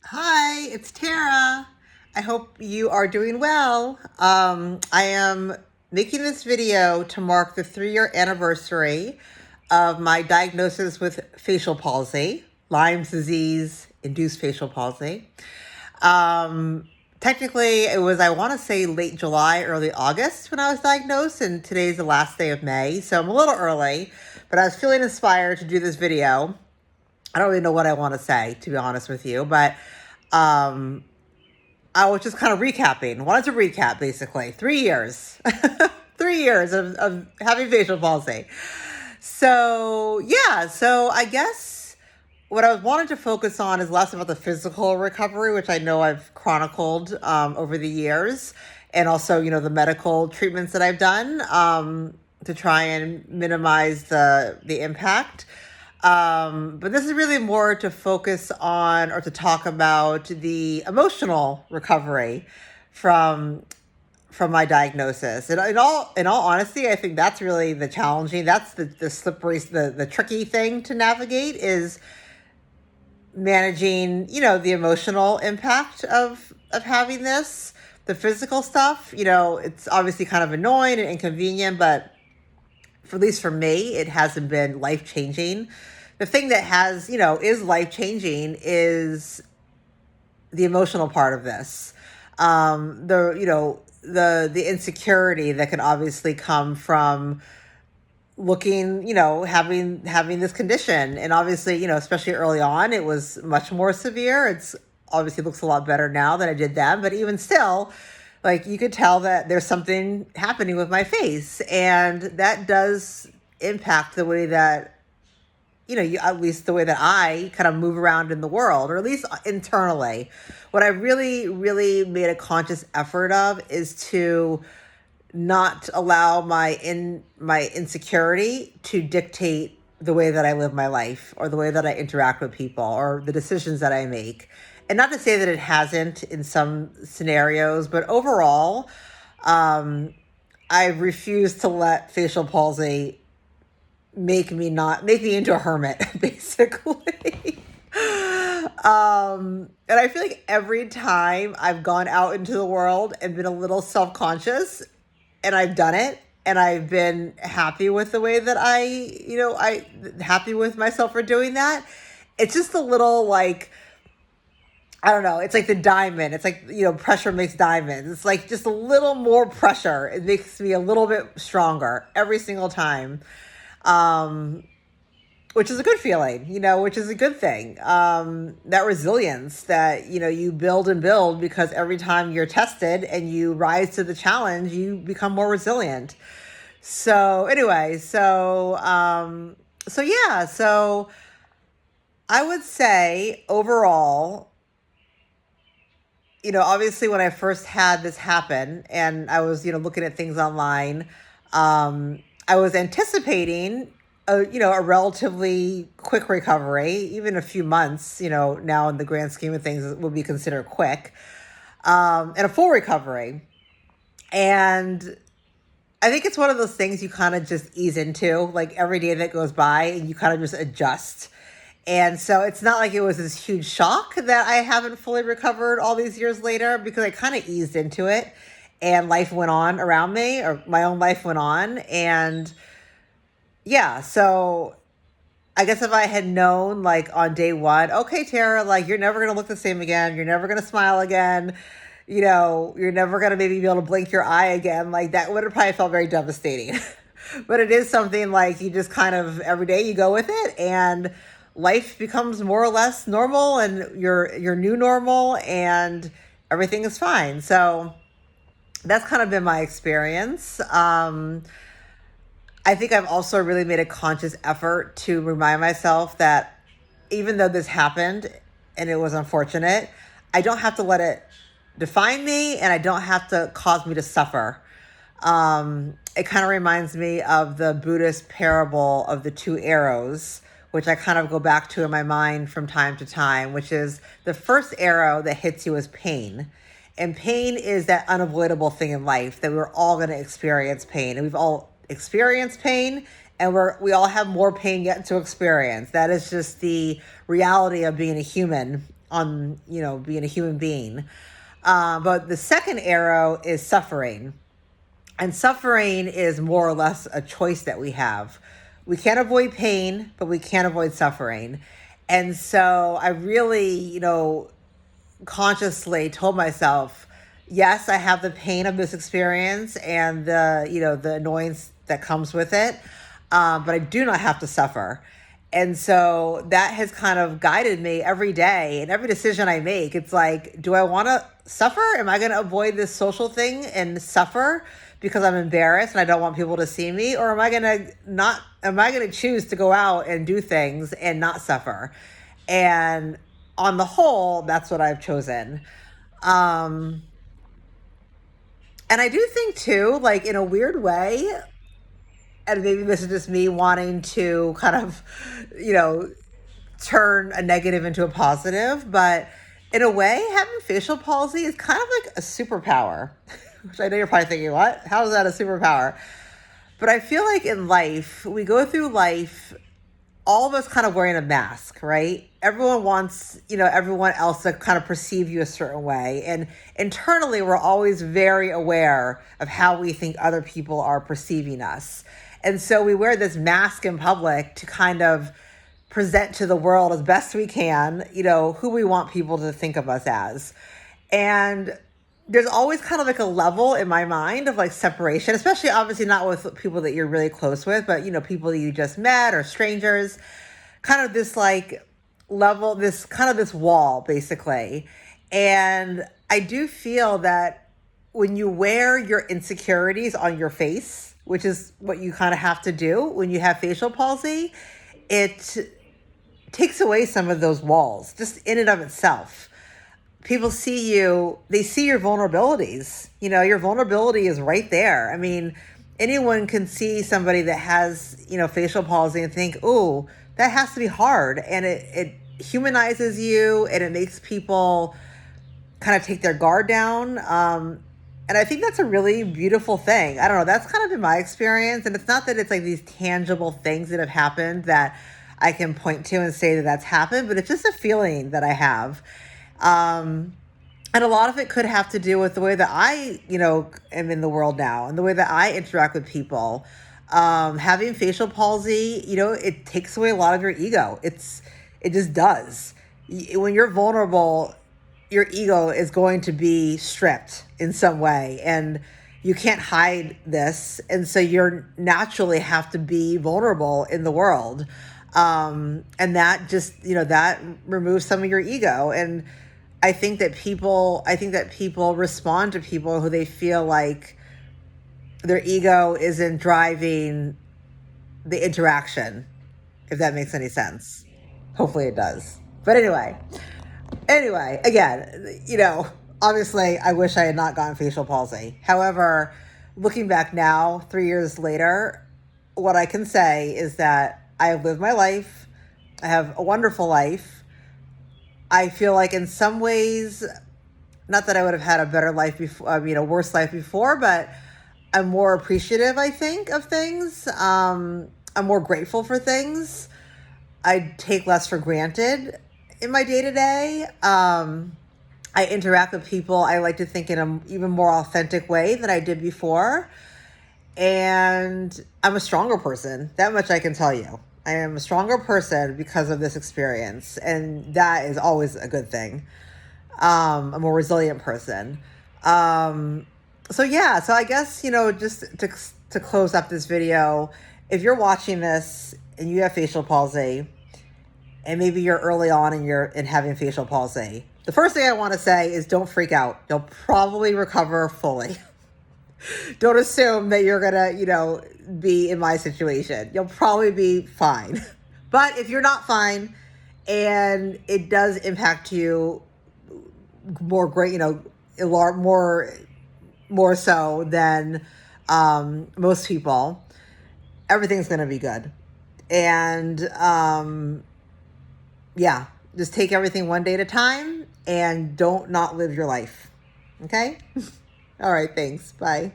Hi, it's Tara. I hope you are doing well. I am making this video to mark the 3-year anniversary of my diagnosis with facial palsy, Lyme's disease induced facial palsy. Um, Technically, it was, I want to say, late July, early August when I was diagnosed, and today's the last day of May, so I'm a little early, but I was feeling inspired to do this video. I don't really know what I want to say, to be honest with you, but um, I was just kind of recapping. Wanted to recap basically 3 years, 3 years of having facial palsy. So I guess what I wanted to focus on is less about the physical recovery, which I know I've chronicled over the years, and also the medical treatments that I've done to try and minimize the impact. But this is really more to focus on or to talk about the emotional recovery from my diagnosis. And in all honesty, I think that's really the challenging. That's the slippery, the tricky thing to navigate is managing, the emotional impact of having this. The physical stuff, it's obviously kind of annoying and inconvenient, but at least for me, it hasn't been life changing. The thing that is life changing is the emotional part of this. The insecurity that can obviously come from looking, having this condition. And obviously, especially early on, it was much more severe. It's obviously looks a lot better now than I did then, but even still, like you could tell that there's something happening with my face, and that does impact the way that at least the way that I kind of move around in the world, or at least internally. What I really, really made a conscious effort of is to not allow my insecurity to dictate the way that I live my life or the way that I interact with people or the decisions that I make. And not to say that it hasn't in some scenarios, but overall, I refuse to let facial palsy make me into a hermit, basically. And I feel like every time I've gone out into the world and been a little self-conscious, and I've done it, and I've been happy with the way that I happy with myself for doing that. It's just a little like, I don't know. It's like the diamond. It's like, pressure makes diamonds. It's like just a little more pressure. It makes me a little bit stronger every single time. Um, which is a good feeling, which is a good thing. That resilience that, you build and build, because every time you're tested and you rise to the challenge, you become more resilient. So anyway, so I would say overall, obviously when I first had this happen and I was, looking at things online, I was anticipating a relatively quick recovery, even a few months, now in the grand scheme of things would be considered quick, and a full recovery. And I think it's one of those things you kind of just ease into, like every day that goes by and you kind of just adjust. And so it's not like it was this huge shock that I haven't fully recovered all these years later, because I kind of eased into it and life went on around me, or my own life went on. And yeah, so I guess if I had known, like on day one, okay, Tara, like you're never gonna look the same again, you're never gonna smile again, you're never gonna maybe be able to blink your eye again, like that would have probably felt very devastating. But it is something like you just kind of every day you go with it, and life becomes more or less normal, and your new normal, and everything is fine. So that's kind of been my experience. I think I've also really made a conscious effort to remind myself that even though this happened and it was unfortunate, I don't have to let it define me, and I don't have to cause me to suffer. It kind of reminds me of the Buddhist parable of the two arrows, which I kind of go back to in my mind from time to time, which is the first arrow that hits you is pain. And pain is that unavoidable thing in life that we're all going to experience pain. And we've all experienced pain, and we all have more pain yet to experience. That is just the reality of being a human. being a human being. But the second arrow is suffering. And suffering is more or less a choice that we have. We can't avoid pain, but we can't avoid suffering. And so I really, consciously told myself, yes, I have the pain of this experience and the annoyance that comes with it, but I do not have to suffer. And so that has kind of guided me every day and every decision I make. It's like, do I want to suffer? Am I going to avoid this social thing and suffer because I'm embarrassed and I don't want people to see me? Or am I going to choose to go out and do things and not suffer? And on the whole, that's what I've chosen. Um, and I do think too, like in a weird way, and maybe this is just me wanting to kind of, you know, turn a negative into a positive, but in a way, having facial palsy is kind of like a superpower, which I know you're probably thinking, what? How is that a superpower? But I feel like in life, we go through life, all of us kind of wearing a mask, right? Everyone wants, everyone else to kind of perceive you a certain way. And internally, we're always very aware of how we think other people are perceiving us. And so we wear this mask in public to kind of present to the world as best we can, who we want people to think of us as. And there's always kind of like a level in my mind of like separation, especially obviously not with people that you're really close with, but people that you just met or strangers, kind of this like level, this kind of this wall basically. And I do feel that when you wear your insecurities on your face, which is what you kind of have to do when you have facial palsy, it takes away some of those walls just in and of itself. People see you, they see your vulnerabilities. Your vulnerability is right there. I mean, anyone can see somebody that has, facial palsy and think, oh, that has to be hard. And it humanizes you and it makes people kind of take their guard down. And I think that's a really beautiful thing. I don't know. That's kind of been my experience. And it's not that it's like these tangible things that have happened that I can point to and say that that's happened, but it's just a feeling that I have. And a lot of it could have to do with the way that I, am in the world now and the way that I interact with people. Having facial palsy, it takes away a lot of your ego. It just does. When you're vulnerable, your ego is going to be stripped in some way and you can't hide this. And so you're naturally have to be vulnerable in the world. And that just, that removes some of your ego. And I think that people respond to people who they feel like their ego isn't driving the interaction, if that makes any sense. Hopefully it does. But anyway, again, obviously I wish I had not gotten facial palsy. However, looking back now, 3 years later, what I can say is that I have lived my life. I have a wonderful life. I feel like in some ways, not that I would have had a better life before, worse life before, but I'm more appreciative, I think, of things. I'm more grateful for things. I take less for granted in my day-to-day. I interact with people, I like to think, in an even more authentic way than I did before. And I'm a stronger person. That much I can tell you. I am a stronger person because of this experience. And that is always a good thing. I'm a more resilient person. So I guess, just to close up this video, if you're watching this and you have facial palsy, and maybe you're early on in having facial palsy, the first thing I want to say is don't freak out. You'll probably recover fully. Don't assume that you're going to, be in my situation. You'll probably be fine. But if you're not fine and it does impact you more so than most people, everything's going to be good. And just take everything one day at a time and don't not live your life. Okay? All right, thanks. Bye.